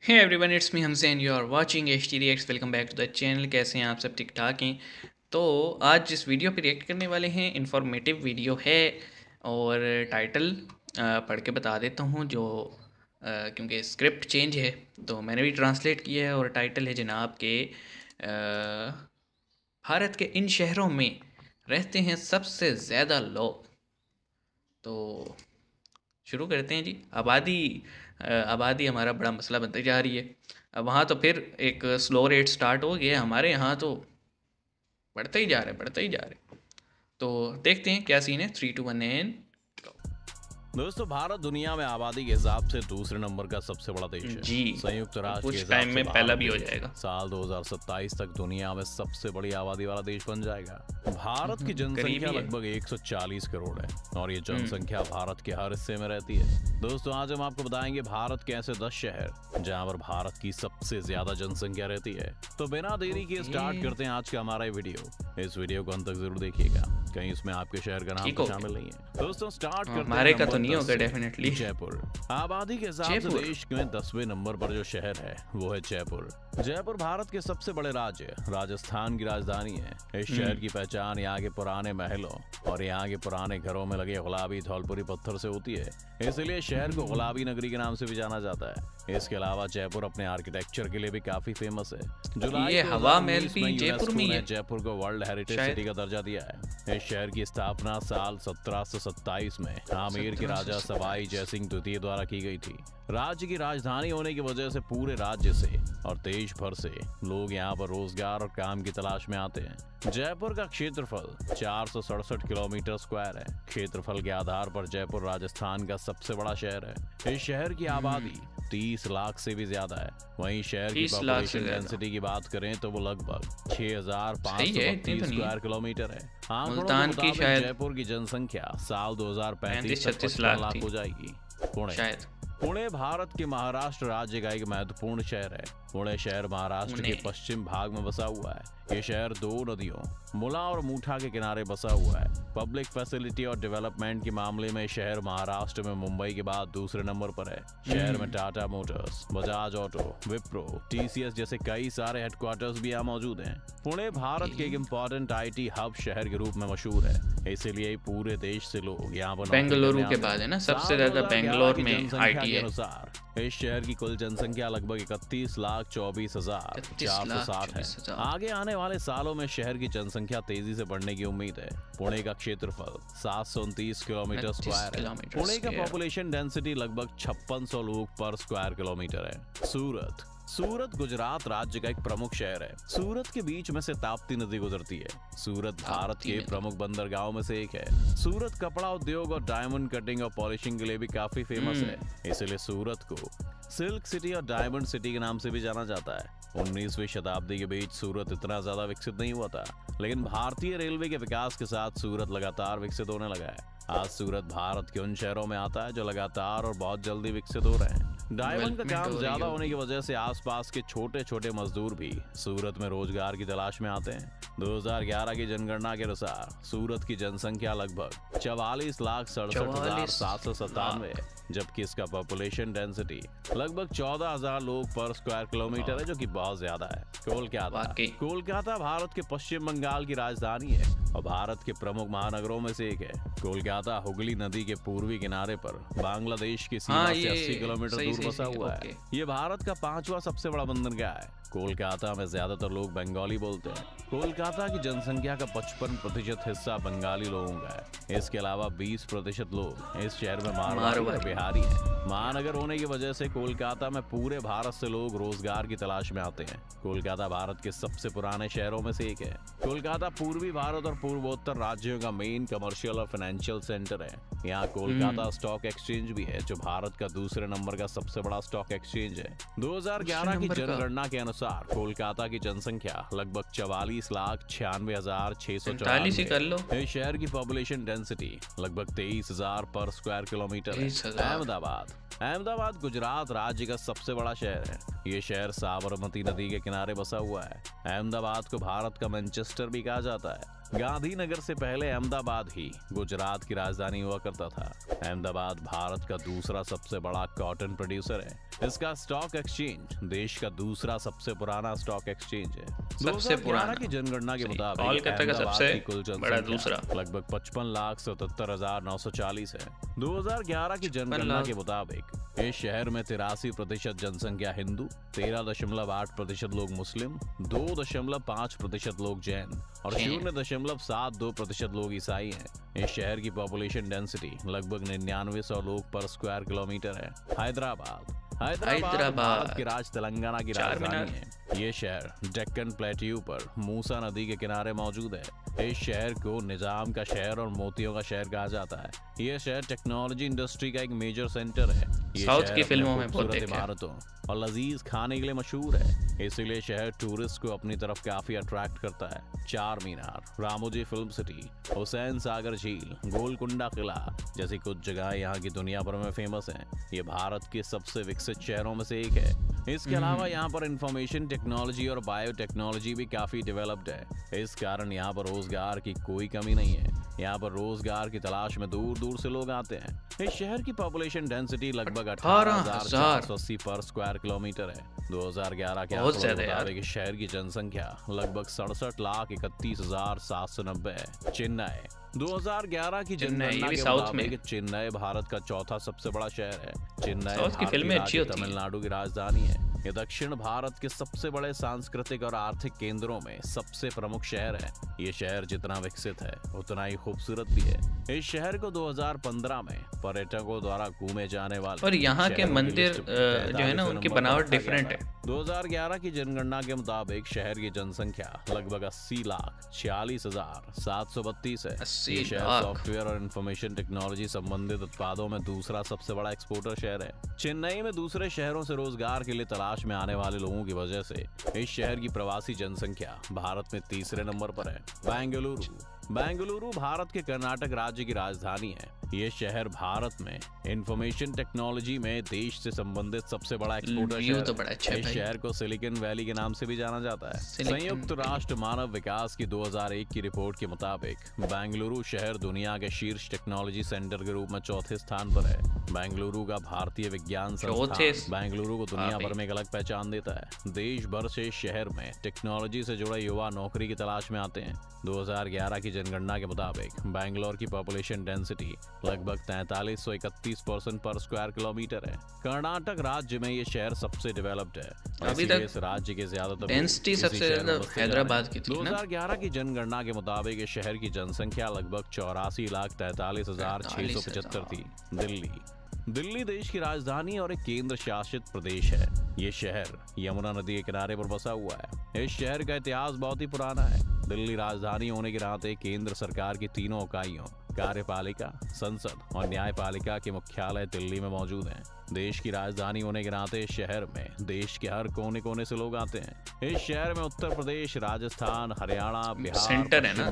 Hey everyone, it's me Hamzain, you are watching H T reacts. Welcome back to the channel. कैसे हैं आप सब? ठीक ठाक हैं। तो आज जिस वीडियो पे रिएक्ट करने वाले हैं, इंफॉर्मेटिव वीडियो है। और टाइटल पढ़ के बता देता हूँ जो क्योंकि स्क्रिप्ट चेंज है तो मैंने भी ट्रांसलेट किया है। और टाइटल है जनाब के भारत के इन शहरों में रहते हैं सबसे ज़्यादा लोग। तो शुरू करते हैं जी। आबादी हमारा बड़ा मसला बनती जा रही है। अब वहाँ तो फिर एक स्लो रेट स्टार्ट हो गया, हमारे यहाँ तो बढ़ते ही जा रहे बढ़ते ही जा रहे। तो देखते हैं क्या सीन है। 3 2 1 एंड दोस्तों, भारत दुनिया में आबादी के हिसाब से दूसरे नंबर का सबसे बड़ा देश है। जी। संयुक्त राष्ट्र के कुछ हिसाब टाइम से में पहला भारत भी हो भी जाएगा। साल 2027 तक दुनिया में सबसे बड़ी आबादी वाला देश बन जाएगा। भारत की जनसंख्या करीबी है। लगभग 140 करोड़ है और ये जनसंख्या भारत के हर हिस्से में रहती है। दोस्तों, आज हम आपको बताएंगे भारत के ऐसे 10 शहर जहाँ पर भारत की सबसे ज्यादा जनसंख्या रहती है। तो बिना देरी के स्टार्ट करते हैं आज का हमारा ये वीडियो। इस वीडियो को अंत तक जरूर देखिएगा, कहीं इसमें आपके शहर का नाम ठीक तो हो शामिल नहीं है। दोस्तों, स्टार्ट करते हैं हमारे का तो नंबर नहीं 10 होगा से। डेफिनेटली। जयपुर। आबादी के हिसाब से जयपुर। देश में 10वें नंबर पर जो शहर है वो है जयपुर। जयपुर भारत के सबसे बड़े राज्य राजस्थान की राजधानी है। इस शहर की पहचान यहाँ के पुराने महलों और यहाँ के पुराने घरों में लगे गुलाबी धौलपुरी पत्थर से होती है, इसलिए शहर को गुलाबी नगरी के नाम से भी जाना जाता है। इसके अलावा जयपुर अपने आर्किटेक्चर के लिए भी काफी फेमस है। जुलाई ये हवा महल 2019 भी में जयपुर में ही यूनेस्को ने है जयपुर को वर्ल्ड हेरिटेज शायद। सिटी का दर्जा दिया है। इस शहर की स्थापना साल 1727 में आमेर के राजा 1727 सवाई जयसिंह द्वितीय द्वारा की गई थी। राज्य की राजधानी होने की वजह से पूरे राज्य से और देश भर से लोग यहाँ पर रोजगार और काम की तलाश में आते हैं। जयपुर का क्षेत्रफल 467 किलोमीटर स्क्वायर है। क्षेत्रफल के आधार पर जयपुर राजस्थान का सबसे बड़ा शहर है। इस शहर की आबादी 30 लाख से भी ज्यादा है। वहीं शहर की 30 लाख से पॉपुलेशन ज्यादा। डेंसिटी की बात करें तो वो लगभग सही है, इतनी 6532 तो नहीं है। स्क्वायर किलोमीटर है। आंकड़ों के मुल्तान की मुताबिक शायद जयपुर की जनसंख्या साल 2035 तक 35-36 55 लाख लाख थी हो जाएगी। पुणे। शायद। पुणे भारत के महाराष्ट्र राज्य का एक महत्वपूर्ण शहर है। पुणे शहर महाराष्ट्र के पुणे। पश्चिम भाग में बसा हुआ है। ये शहर दो नदियों मुला और मूठा के किनारे बसा हुआ है। पब्लिक फैसिलिटी और डेवलपमेंट के मामले में शहर महाराष्ट्र में मुंबई के बाद दूसरे नंबर पर है। शहर में Tata Motors, Bajaj auto, Wipro, TCS जैसे कई सारे हेडक्वार्टर्स भी यहाँ मौजूद हैं। पुणे भारत के एक इम्पोर्टेंट आईटी हब शहर के रूप में मशहूर है, इसीलिए पूरे देश से लोग यहाँ पर बेंगलुरु के बाद है ना सबसे ज्यादा, बेंगलोर में आईटी है। अनुसार इस शहर की कुल जनसंख्या लगभग 31,24,460 है। 31,24,000। आगे आने वाले सालों में शहर की जनसंख्या तेजी से बढ़ने की उम्मीद है। पुणे का क्षेत्रफल 729 किलोमीटर 29 स्क्वायर है। किलोमीटर पुणे का स्क्वायर। पॉपुलेशन डेंसिटी लगभग 5600 लोग पर स्क्वायर किलोमीटर है। सूरत। सूरत गुजरात राज्य का एक प्रमुख शहर है। सूरत के बीच में से ताप्ती नदी गुजरती है। सूरत भारत के प्रमुख बंदरगाहों में से एक है। सूरत कपड़ा उद्योग और डायमंड कटिंग और पॉलिशिंग के लिए भी काफी फेमस है, इसलिए सूरत को सिल्क सिटी और डायमंड सिटी के नाम से भी जाना जाता है। 19वीं शताब्दी के बीच सूरत इतना ज्यादा विकसित नहीं हुआ था, लेकिन भारतीय रेलवे के विकास के साथ सूरत लगातार विकसित होने लगा है। आज सूरत भारत के उन शहरों में आता है जो लगातार और बहुत जल्दी विकसित हो रहे हैं। डायमंड का काम ज्यादा होने की वजह से आसपास के छोटे छोटे मजदूर भी सूरत में रोजगार की तलाश में आते हैं। 2011 की जनगणना के अनुसार सूरत की जनसंख्या लगभग 44,67,797 है, जबकि इसका पॉपुलेशन डेंसिटी लगभग 14,000 लोग पर स्क्वायर किलोमीटर है, जो कि बहुत ज्यादा है। कोलकाता भारत के पश्चिम बंगाल की राजधानी है और भारत के प्रमुख महानगरों में से एक है। कोलकाता हुगली नदी के पूर्वी किनारे पर बांग्लादेश की सीमा से 80 किलोमीटर दूर बसा हुआ है। ये भारत का 5वां सबसे बड़ा बंदरगाह है। कोलकाता में ज्यादातर लोग बंगाली बोलते हैं। कोलकाता की जनसंख्या का 55% हिस्सा बंगाली लोगों का है। इसके अलावा 20% लोग इस शहर में मारवाड़ी और बिहारी हैं। महानगर होने की वजह से कोलकाता में पूरे भारत से लोग रोजगार की तलाश में आते हैं। कोलकाता भारत के सबसे पुराने शहरों में से एक है। कोलकाता पूर्वी भारत और पूर्वोत्तर राज्यों का मेन कमर्शियल और फाइनेंशियल सेंटर है। यहाँ कोलकाता स्टॉक एक्सचेंज भी है, जो भारत का दूसरे नंबर का सबसे बड़ा स्टॉक एक्सचेंज है। 2011 की जनगणना के अनुसार कोलकाता की जनसंख्या लगभग 44,96,694 इस शहर की पॉपुलेशन डेंसिटी लगभग 23,000 पर स्क्वायर किलोमीटर है। अहमदाबाद गुजरात राज्य का सबसे बड़ा शहर है। ये शहर साबरमती नदी के किनारे बसा हुआ है। अहमदाबाद को भारत का मैनचेस्टर भी कहा जाता है। गांधीनगर से पहले अहमदाबाद ही गुजरात की राजधानी हुआ करता था। अहमदाबाद भारत का दूसरा सबसे बड़ा कॉटन प्रोड्यूसर है। इसका स्टॉक एक्सचेंज देश का दूसरा सबसे पुराना स्टॉक एक्सचेंज है। सबसे पुराना की जनगणना के मुताबिक कोलकाता का सबसे कुल बड़ा दूसरा लगभग 55,77,940 है। 2011 की जनगणना के मुताबिक इस शहर में 83% जनसंख्या हिंदू, 13.8% लोग मुस्लिम, 2.5% लोग जैन और 0.72% लोग ईसाई हैं। इस शहर की पॉपुलेशन डेंसिटी लगभग 9900 लोग पर स्क्वायर किलोमीटर है। हैदराबाद भारत के राज्य तेलंगाना की राजधानी है। ये शहर डेक्कन प्लेट्यू पर मूसा नदी के किनारे मौजूद है। इस शहर को निजाम का शहर और मोतियों का शहर कहा जाता है। यह शहर टेक्नोलॉजी इंडस्ट्री का एक मेजर सेंटर है। साउथ की फिल्मों में बहुत इमारतों और लजीज खाने के लिए मशहूर है। इसीलिए शहर टूरिस्ट को अपनी तरफ काफी अट्रैक्ट करता है। चार मीनार, रामोजी फिल्म सिटी, हुसैन सागर झील, गोलकुंडा किला जैसी कुछ जगह यहाँ की दुनिया भर में फेमस हैं। ये भारत के सबसे विकसित शहरों में से एक है। इसके अलावा यहाँ पर इंफॉर्मेशन टेक्नोलॉजी और बायोटेक्नोलॉजी भी काफी डेवलप्ड है। इस कारण यहाँ पर रोजगार की कोई कमी नहीं है। यहाँ पर रोजगार की तलाश में दूर दूर से लोग आते हैं। इस शहर की पॉपुलेशन डेंसिटी लगभग 18,480 पर स्क्वायर किलोमीटर है। 2011 के आंकड़ों के मुताबिक इस शहर की जनसंख्या लगभग 67,31,790 है। चेन्नई 2011 की जनगणना के मुताबिक चेन्नई भारत का चौथा सबसे बड़ा शहर है। चेन्नई तमिलनाडु की राजधानी है। ये दक्षिण भारत के सबसे बड़े सांस्कृतिक और आर्थिक केंद्रों में सबसे प्रमुख शहर है। ये शहर जितना विकसित है उतना ही खूबसूरत भी है। इस शहर को 2015 में पर्यटकों द्वारा घूमे जाने वाले और यहाँ के मंदिर जो है ना उनकी बनावट डिफरेंट है। 2011 की जनगणना के मुताबिक शहर की जनसंख्या लगभग 80,46,732 है। ये शहर सॉफ्टवेयर और इंफॉर्मेशन टेक्नोलॉजी संबंधित उत्पादों में दूसरा सबसे बड़ा एक्सपोर्टर शहर है। चेन्नई में दूसरे शहरों से रोजगार के लिए तलाश में आने वाले लोगों की वजह से इस शहर की प्रवासी जनसंख्या भारत में तीसरे नंबर पर है। बेंगलुरु भारत के कर्नाटक राज्य की राजधानी है। ये शहर भारत में इंफॉर्मेशन टेक्नोलॉजी में देश से संबंधित सबसे बड़ा एक्सपोर्टर शहर है। इस शहर को सिलिकॉन वैली के नाम से भी जाना जाता है। संयुक्त राष्ट्र मानव विकास की 2001 की रिपोर्ट के मुताबिक बेंगलुरु शहर दुनिया के शीर्ष टेक्नोलॉजी सेंटर के रूप में चौथे स्थान पर है। बेंगलुरु का भारतीय विज्ञान संस्थान बेंगलुरु को दुनिया भर में एक अलग पहचान देता है। देश भर से शहर में टेक्नोलॉजी से जुड़े युवा नौकरी की तलाश में आते हैं। 2011 की जनगणना के मुताबिक बैंगलोर की पॉपुलेशन डेंसिटी लगभग 4331% पर स्क्वायर किलोमीटर है। कर्नाटक राज्य में ये शहर सबसे डेवलप्ड है। अभी तक इस राज्य के ज्यादातर डेंसिटी सबसे ज्यादा हैदराबाद की थी। 2011 की जनगणना के मुताबिक इस शहर की जनसंख्या लगभग 84,43,675 थी। दिल्ली देश की राजधानी और एक केंद्र शासित प्रदेश है। ये शहर यमुना नदी के किनारे पर बसा हुआ है। इस शहर का इतिहास बहुत ही पुराना है। दिल्ली राजधानी होने के नाते केंद्र सरकार की तीनों इकाइयों कार्यपालिका, संसद और न्यायपालिका के मुख्यालय दिल्ली में मौजूद हैं। देश की राजधानी होने के नाते इस शहर में देश के हर कोने कोने से लोग आते हैं। इस शहर में उत्तर प्रदेश, राजस्थान, हरियाणा, बिहार, पश्चिम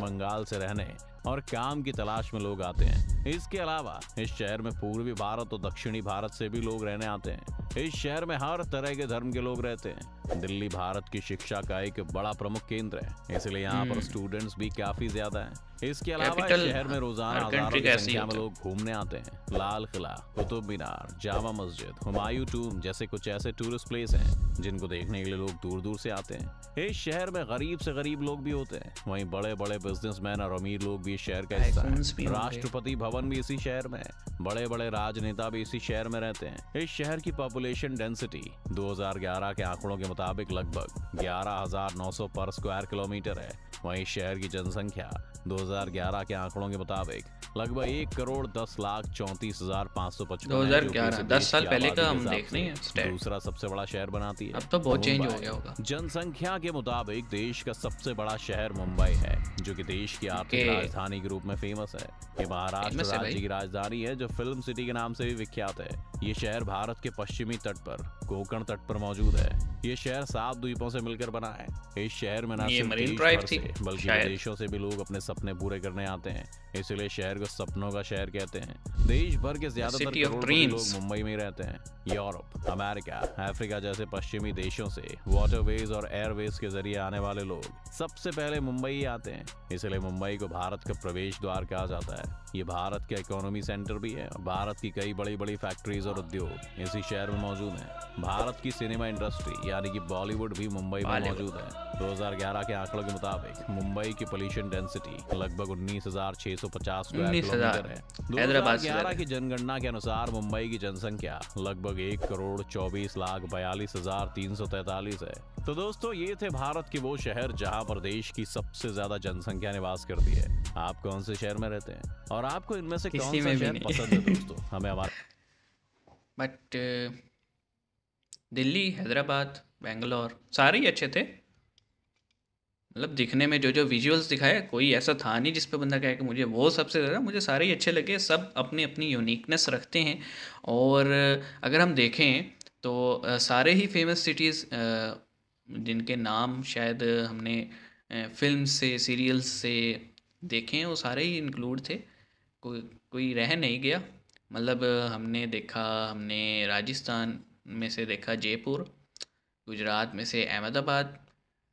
बंगाल से रहने और काम की तलाश में लोग आते हैं। इसके अलावा इस शहर में पूर्वी भारत और दक्षिणी भारत से भी लोग रहने आते हैं। इस शहर में हर तरह के धर्म के लोग रहते हैं। दिल्ली भारत की शिक्षा का एक बड़ा प्रमुख केंद्र है, इसलिए यहाँ पर स्टूडेंट्स भी काफी ज्यादा हैं। इसके अलावा इस शहर में रोजाना हजारों की संख्या में लोग घूमने आते हैं। लाल किला, कुतुब मीनार, जामा मस्जिद, हुमायूं टूम जैसे कुछ ऐसे टूरिस्ट प्लेस हैं जिनको देखने के लिए लोग दूर दूर से आते हैं। इस शहर में गरीब से गरीब लोग भी होते हैं। वहीं बड़े बड़े बिजनेसमैन और अमीर लोग भी इस शहर का हिस्सा हैं। राष्ट्रपति भवन भी इसी शहर में है। बड़े बड़े राजनेता भी इसी शहर में रहते हैं। इस शहर की पॉपुलेशन डेंसिटी 2011 के आंकड़ों के मुताबिक लगभग 11,900 पर स्क्वायर किलोमीटर है। वहीं शहर की जनसंख्या 2011 के आंकड़ों के मुताबिक लगभग 1,10,34,555 2011 10 साल पहले का हम देख रहे हैं। दूसरा सबसे बड़ा शहर बनाती है। अब तो बहुत चेंज हो गया होगा। जनसंख्या के मुताबिक देश का सबसे बड़ा शहर मुंबई है, जो कि देश की आर्थिक राजधानी के रूप में फेमस है। ये महाराष्ट्र राज्य की राजधानी है, जो फिल्म सिटी के नाम से भी विख्यात है। ये शहर भारत के पश्चिमी तट पर कोंकण तट पर मौजूद है। ये शहर 7 द्वीपों से मिलकर बना है। इस शहर में न सिर्फ बल्कि विदेशों से भी लोग अपने सपने पूरे करने आते हैं। इसलिए शहर को सपनों का शहर कहते हैं। देश भर के ज्यादातर करोड़ों लोग मुंबई में रहते हैं। यूरोप, अमेरिका, अफ्रीका जैसे पश्चिमी देशों से वाटरवेज और एयरवेज के जरिए आने वाले लोग सबसे पहले मुंबई आते हैं। इसलिए मुंबई को भारत का प्रवेश द्वार कहा जाता है। ये भारत का इकोनॉमी सेंटर भी है और भारत की कई बड़ी बड़ी फैक्ट्रीज और उद्योग इसी शहर में मौजूद हैं। भारत की सिनेमा इंडस्ट्री यानी कि बॉलीवुड भी मुंबई में मौजूद है। 2011 के आंकड़ों के मुताबिक मुंबई की पोल्यूशन डेंसिटी लगभग 19,650 स्क्वायर किलोमीटर है। 2011 की जनगणना के अनुसार मुंबई की जनसंख्या लगभग 1,24,42,343 है। तो दोस्तों, ये थे भारत के वो शहर जहां पर देश की सबसे ज्यादा जनसंख्या निवास करती है। आप कौन से शहर में रहते हैं और आपको इनमें से कौन सा शहर पसंद है दोस्तों? हमें हमारा बट दिल्ली, हैदराबाद, बेंगलोर सारे ही अच्छे थे। मतलब दिखने में जो जो विजुअल्स दिखाए, कोई ऐसा था नहीं जिस पे बंदा कहे कि मुझे वो सबसे ज़्यादा, मुझे सारे ही अच्छे लगे। सब अपनी अपनी यूनिकनेस रखते हैं। और अगर हम देखें तो सारे ही फेमस सिटीज़ जिनके नाम शायद हमने फिल्म से, सीरियल्स से देखे हैं, वो सारे ही इंक्लूड थे। कोई कोई रह नहीं गया। मतलब हमने राजस्थान में से देखा जयपुर, गुजरात में से अहमदाबाद,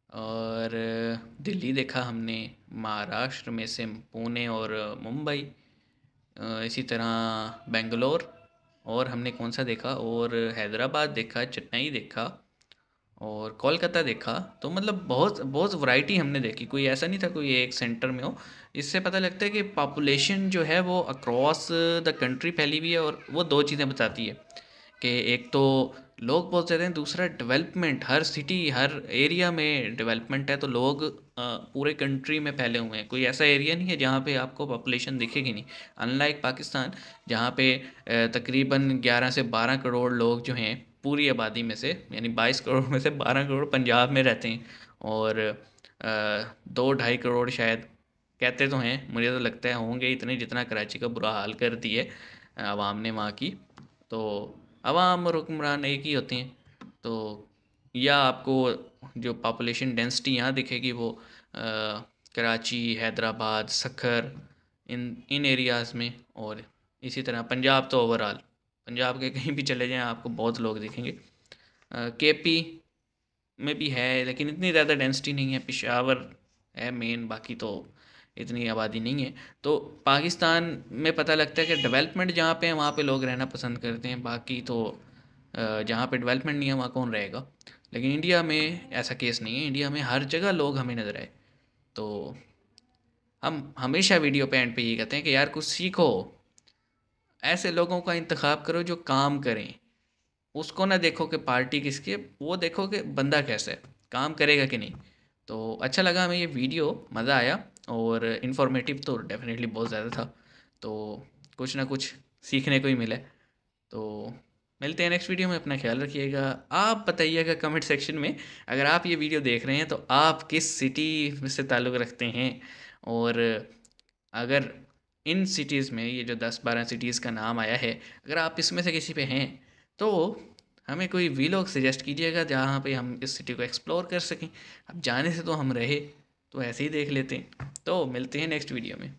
और दिल्ली देखा हमने, महाराष्ट्र में से पुणे और मुंबई, इसी तरह बेंगलोर, और हमने कौन सा देखा, और हैदराबाद देखा, चेन्नई देखा, और कोलकाता देखा। तो मतलब बहुत बहुत वैरायटी हमने देखी। कोई ऐसा नहीं था कोई एक सेंटर में हो। इससे पता लगता है कि पॉपुलेशन जो है वो अक्रॉस द कंट्री फैली हुई है। और वो दो चीज़ें बताती है कि एक तो लोग बहुत ज़्यादा हैं, दूसरा डेवलपमेंट, हर सिटी हर एरिया में डेवलपमेंट है। तो लोग पूरे कंट्री में फैले हुए हैं। कोई ऐसा एरिया नहीं है जहाँ पे आपको पॉपुलेशन दिखेगी नहीं। अनलाइक पाकिस्तान, जहाँ पे तकरीबन 11 से 12 करोड़ लोग जो हैं पूरी आबादी में से, यानी 22 करोड़ में से 12 करोड़ पंजाब में रहते हैं। और 2-2.5 करोड़ शायद, कहते तो हैं, मुझे तो लगता है होंगे इतने, जितना कराची का बुरा हाल कर दी है आवाम ने वहाँ की। तो अवाम और हुक्मरान एक ही होते हैं। तो या आपको जो पॉपुलेशन डेंसिटी यहाँ दिखेगी वो कराची, हैदराबाद, सखर, इन एरियाज़ में। और इसी तरह पंजाब तो ओवरऑल, पंजाब के कहीं भी चले जाएं आपको बहुत लोग दिखेंगे। केपी में भी है लेकिन इतनी ज़्यादा डेंसिटी नहीं है। पेशावर है मेन, बाकी तो इतनी आबादी नहीं है। तो पाकिस्तान में पता लगता है कि डेवलपमेंट जहाँ पे है वहाँ पे लोग रहना पसंद करते हैं। बाकी तो जहाँ पे डेवलपमेंट नहीं है वहाँ कौन रहेगा। लेकिन इंडिया में ऐसा केस नहीं है। इंडिया में हर जगह लोग हमें नज़र आए। तो हम हमेशा वीडियो पे एंड पे ये कहते हैं कि यार कुछ सीखो, ऐसे लोगों का इंतखाब करो जो काम करें। उसको ना देखो कि पार्टी किसकी है, वो देखो कि बंदा कैसा है, काम करेगा कि नहीं। तो अच्छा लगा हमें ये वीडियो, मज़ा आया। और इन्फॉर्मेटिव तो डेफिनेटली बहुत ज़्यादा था। तो कुछ ना कुछ सीखने को ही मिला। तो मिलते हैं नेक्स्ट वीडियो में। अपना ख्याल रखिएगा। आप बताइएगा कमेंट सेक्शन में, अगर आप ये वीडियो देख रहे हैं तो आप किस सिटी से ताल्लुक़ रखते हैं। और अगर इन सिटीज़ में, ये जो 10-12 सिटीज़ का नाम आया है, अगर आप इसमें से किसी पे हैं तो हमें कोई वीलॉग सजेस्ट कीजिएगा जहाँ पे हम इस सिटी को एक्सप्लोर कर सकें। अब जाने से तो हम रहे, तो ऐसे ही देख लेते हैं। तो मिलते हैं नेक्स्ट वीडियो में।